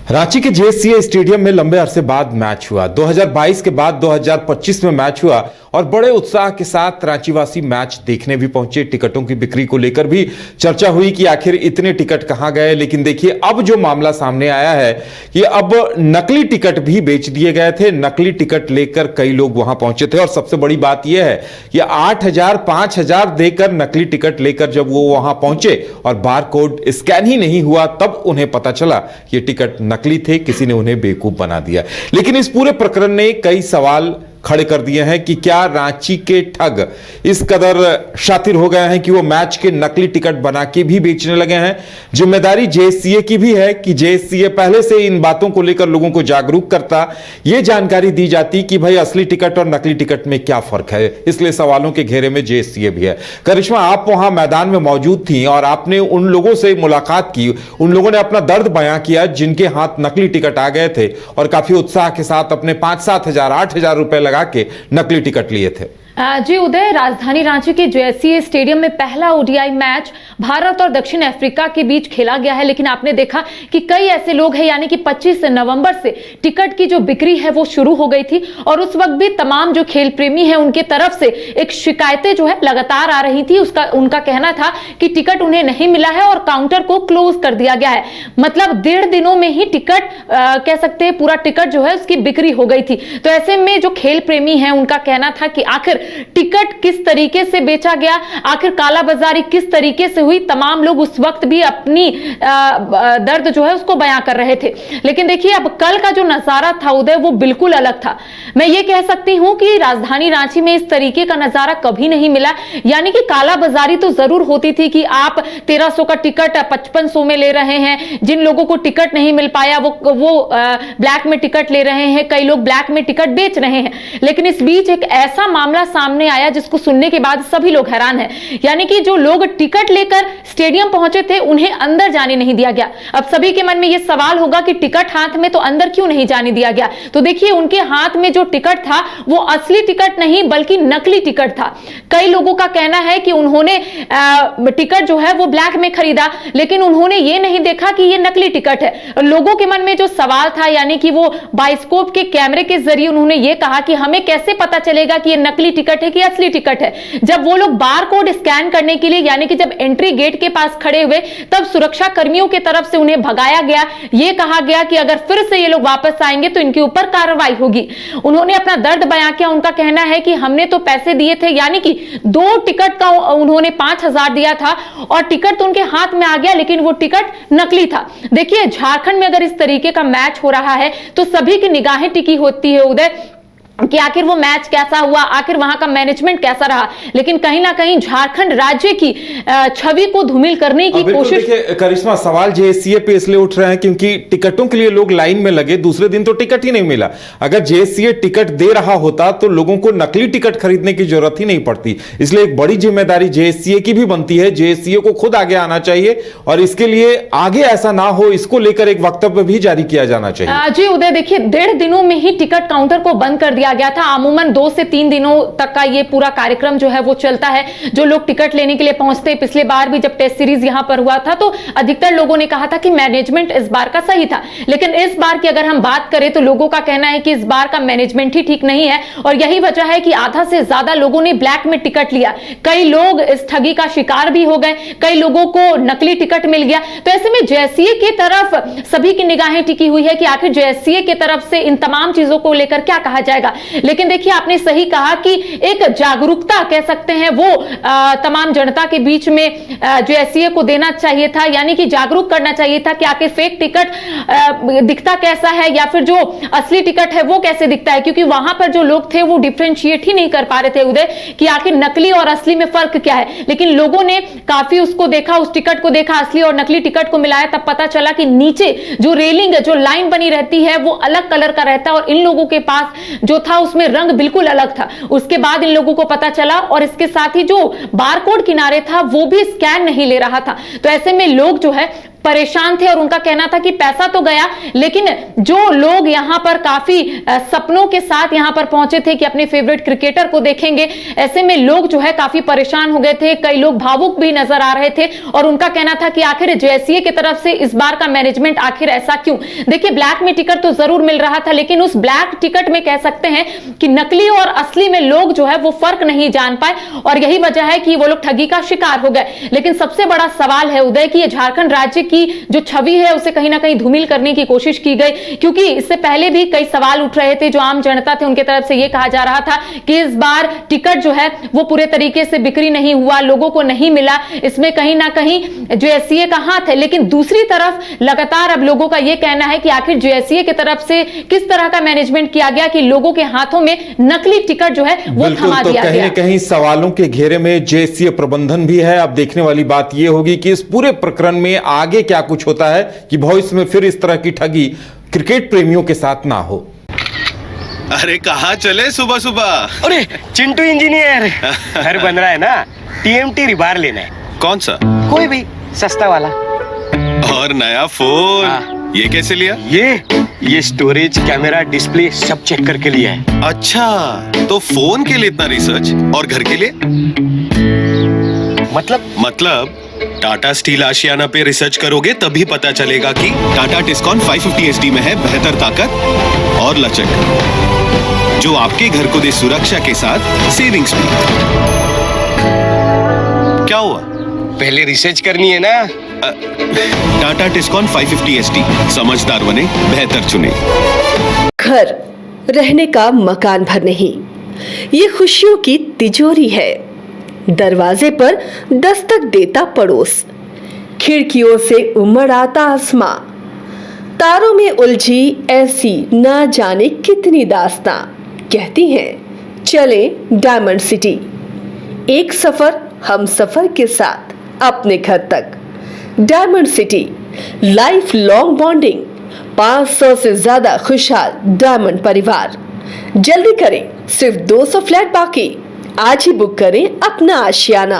रांची के JSCA stadium में लंबे अरसे बाद मैच हुआ। 2022 के बाद 2025 में मैच हुआ और बड़े उत्साह के साथ रांचीवासी मैच देखने भी पहुंचे। टिकटों की बिक्री को लेकर भी चर्चा हुई कि आखिर इतने टिकट कहां गए। लेकिन देखिए अब जो मामला सामने आया है कि अब नकली टिकट भी बेच दिए गए थे। नकली टिकट लेकर कई लोग वहां पहुंचे थे और सबसे बड़ी बात यह है कि 8,000 5,000 देकर नकली टिकट लेकर जब वो वहां पहुंचे और बार कोड स्कैन ही नहीं हुआ तब उन्हें पता चला कि टिकट नकली थे, किसी ने उन्हें बेवकूफ बना दिया। लेकिन इस पूरे प्रकरण ने कई सवाल खड़े कर दिए हैं कि क्या रांची के ठग इस कदर शातिर हो गए हैं कि वो मैच के नकली टिकट बना के भी बेचने लगे हैं। जिम्मेदारी जेएससीए की भी है कि जेएससीए पहले से इन बातों को लेकर लोगों को जागरूक करता, ये जानकारी दी जाती कि भाई असली टिकट और नकली टिकट में क्या फर्क है। इसलिए सवालों के घेरे में जेएससीए भी है। करिश्मा, आप वहां मैदान में मौजूद थी और आपने उन लोगों से मुलाकात की, उन लोगों ने अपना दर्द बयां किया जिनके हाथ नकली टिकट आ गए थे और काफी उत्साह के साथ अपने 5-7 हजार 8,000 रुपए लगा के नकली टिकट लिए थे। जी उदय, राजधानी रांची के जेएससीए स्टेडियम में पहला ओडीआई मैच भारत और दक्षिण अफ्रीका के बीच खेला गया है। लेकिन आपने देखा कि कई ऐसे लोग हैं, यानी कि 25 नवंबर से टिकट की जो बिक्री है वो शुरू हो गई थी और उस वक्त भी तमाम जो खेल प्रेमी हैं उनके तरफ से एक शिकायतें जो है लगातार आ रही थी। उनका कहना था कि टिकट उन्हें नहीं मिला है और काउंटर को क्लोज कर दिया गया है। मतलब 1.5 दिनों में ही टिकट कह सकते हैं पूरा टिकट जो है उसकी बिक्री हो गई थी। तो ऐसे में जो खेल प्रेमी हैं उनका कहना था कि आखिर टिकट किस तरीके से बेचा गया, आखिर कालाबाजारी किस तरीके से हुई। तमाम लोग उस वक्त भी अपनी दर्द जो है उसको बयां कर रहे थे। लेकिन देखिए अब कल का जो नजारा था उदय वो बिल्कुल अलग था। मैं ये कह सकती हूं कि राजधानी रांची में इस तरीके का नजारा कभी नहीं मिला। यानी कि कालाबाजारी तो जरूर होती थी कि आप 1300 का टिकट 5500 में ले रहे हैं। जिन लोगों को टिकट नहीं मिल पाया वो ब्लैक में टिकट ले रहे हैं, कई लोग ब्लैक में टिकट बेच रहे हैं। लेकिन इस बीच एक ऐसा मामला सामने आया जिसको सुनने के बाद सभी लोग हैरान हैं। यानी कि जो लोग टिकट लेकर स्टेडियम पहुंचे थे उन्हें अंदर जाने नहीं दिया गया। अब सभी के मन में यह सवाल होगा कि टिकट हाथ में तो अंदर क्यों नहीं जाने दिया गया। तो देखिए उनके हाथ में जो टिकट था वो असली टिकट नहीं बल्कि नकली टिकट था। कई लोगों का कहना है कि उन्होंने टिकट जो है वो ब्लैक में खरीदा, लेकिन उन्होंने ये नहीं देखा कि ये नकली टिकट है। लोगों के मन में जो सवाल था, यानी कि वो बाइस्कोप के कैमरे के जरिए उन्होंने ये कहा कि हमें कैसे पता चलेगा कि ये नकली टिकट है कि असली टिकट है। जब वो लोग बार कोड स्कैन करने के लिए, यानी कि जब एंट्री गेट के पास खड़े हुए, तब सुरक्षा कर्मियों की तरफ से उन्हें भगाया गया। यह कहा गया कि अगर फिर से ये लोग वापस आएंगे तो इनके ऊपर कार्रवाई होगी। उन्होंने अपना दर्द बयां किया। उनका कहना है कि हमने तो पैसे दिए थे, यानी कि 2 टिकट का उन्होंने 5,000 दिया था और टिकट तो उनके हाथ में आ गया, लेकिन वो टिकट नकली था। देखिए झारखंड में अगर इस तरीके का मैच हो रहा है तो सभी की निगाहें टिकी होती है उदय कि आखिर वो मैच कैसा हुआ, आखिर वहां का मैनेजमेंट कैसा रहा। लेकिन कहीं ना कहीं झारखंड राज्य की छवि को धूमिल करने की कोशिश। करिश्मा, सवाल जेएससीए पे इसलिए उठ रहे हैं क्योंकि टिकटों के लिए लोग लाइन में लगे, दूसरे दिन तो टिकट ही नहीं मिला। अगर जेएससीए टिकट दे रहा होता तो लोगों को नकली टिकट खरीदने की जरूरत ही नहीं पड़ती। इसलिए एक बड़ी जिम्मेदारी जेएससीए की भी बनती है। जेएससीए को खुद आगे आना चाहिए और इसके लिए आगे ऐसा ना हो, इसको लेकर एक वक्तव्य भी जारी किया जाना चाहिए। जी उदय, देखिए 1.5 दिनों में ही टिकट काउंटर को बंद कर दिया गया था। अमूमन 2 से 3 दिनों तक का ये पूरा कार्यक्रम जो है वो चलता है। जो लोग टिकट लेने के लिए पहुंचते, पिछले बार भी जब टेस्ट सीरीज यहां पर हुआ था तो अधिकतर लोगों ने कहा था कि मैनेजमेंट इस बार का सही था। लेकिन इस बार की अगर हम बात करें तो लोगों का कहना है कि इस बार का मैनेजमेंट ही ठीक नहीं है और यही वजह है कि आधा से ज्यादा लोगों ने ब्लैक में टिकट लिया। कई लोग इस ठगी का शिकार भी हो गए, कई लोगों को नकली टिकट मिल गया। तो ऐसे में जेएससीए की तरफ सभी की निगाहें टिकी हुई है कि आखिर जेएससीए की तरफ से इन तमाम चीजों को लेकर क्या कहा जाएगा। लेकिन देखिए आपने सही कहा कि एक जागरूकता कह सकते हैं वो तमाम जनता के बीच में जेएससीए को देना चाहिए था। यानी कि जागरूक करना चाहिए था कि आखिर फेक टिकट दिखता कैसा है या फिर जो असली टिकट है वो कैसे दिखता है। क्योंकि वहां पर जो लोग थे वो डिफरेंशिएट ही नहीं कर पा रहे थे उदय कि आखिर नकली और असली में फर्क क्या है। लेकिन लोगों ने काफी उसको देखा, उस टिकट को देखा, असली और नकली टिकट को मिलाया, तब पता चला कि नीचे जो रेलिंग जो लाइन बनी रहती है वो अलग कलर का रहता है और इन लोगों के पास जो था उसमें रंग बिल्कुल अलग था। उसके बाद इन लोगों को पता चला और इसके साथ ही जो बारकोड किनारे था वो भी स्कैन नहीं ले रहा था। तो ऐसे में लोग जो है परेशान थे और उनका कहना था कि पैसा तो गया, लेकिन जो लोग यहां पर काफी सपनों के साथ यहां पर पहुंचे थे कि अपने फेवरेट क्रिकेटर को देखेंगे, ऐसे में लोग जो है काफी परेशान हो गए थे। कई लोग भावुक भी नजर आ रहे थे और उनका कहना था कि आखिर जेएससीए की तरफ से इस बार का मैनेजमेंट आखिर ऐसा क्यों। देखिए, ब्लैक में टिकट तो जरूर मिल रहा था, लेकिन उस ब्लैक टिकट में कह सकते हैं कि नकली और असली में लोग जो है वो फर्क नहीं जान पाए और यही वजह है कि वो लोग ठगी का शिकार हो गए। लेकिन सबसे बड़ा सवाल है उदय कि ये झारखंड राज्य की जो छवि है उसे कहीं ना कहीं धूमिल करने की कोशिश की गई, क्योंकि इससे पहले भी कई सवाल उठ रहे थे। जो आम जनता थे उनके तरफ से यह कहा जा रहा था कि इस बार टिकट जो है वो पूरे तरीके से बिक्री नहीं हुआ, लोगों को नहीं मिला, इसमें कहीं ना कहीं जेएससीए का हाथ है। लेकिन दूसरी तरफ लगातार अब लोगों का यह कहना है कि आखिर जेएससीए की तरफ से किस तरह का मैनेजमेंट किया गया कि लोगों के हाथों में नकली टिकट जो है वो थमा दिया गया। कहीं न कहीं सवालों के घेरे में जेएससीए प्रबंधन भी है। अब देखने वाली बात यह होगी कि इस पूरे प्रकरण में आगे क्या कुछ होता है कि भविष्य में फिर इस तरह की ठगी क्रिकेट प्रेमियों के साथ ना हो। अरे कहाँ चले सुबह सुबह? अरे चिंटू इंजीनियर, घर बन रहा है ना, टीएमटी रिबार लेना है। कौन सा? कोई भी सस्ता वाला। और नया फोन? हाँ। ये कैसे लिया? ये स्टोरेज, कैमरा, डिस्प्ले सब चेक करके लिया है। अच्छा, तो फोन के लिए इतना रिसर्च और घर के लिए? मतलब टाटा स्टील आशियाना पे रिसर्च करोगे तभी पता चलेगा कि टाटा टिस्कॉन 550 HD में है बेहतर ताकत और लचक, जो आपके घर को दे सुरक्षा के साथ सेविंग्स भी। क्या हुआ? पहले रिसर्च करनी है ना। टाटा टिस्कॉन 550 HD, समझदार बने, बेहतर चुने। घर रहने का मकान भर नहीं, ये खुशियों की तिजोरी है। दरवाजे पर दस्तक देता पड़ोस, खिड़कियों से उमड़ आता आसमां, तारों में उलझी ऐसी ना जाने कितनी दास्तां। कहती हैं चले डायमंड सिटी, एक सफर हम सफर के साथ अपने घर तक। Diamond city, life long bonding, 500 से ज्यादा खुशहाल डायमंड परिवार। जल्दी करें, सिर्फ 200 फ्लैट बाकी। आज ही बुक करें अपना आशियाना।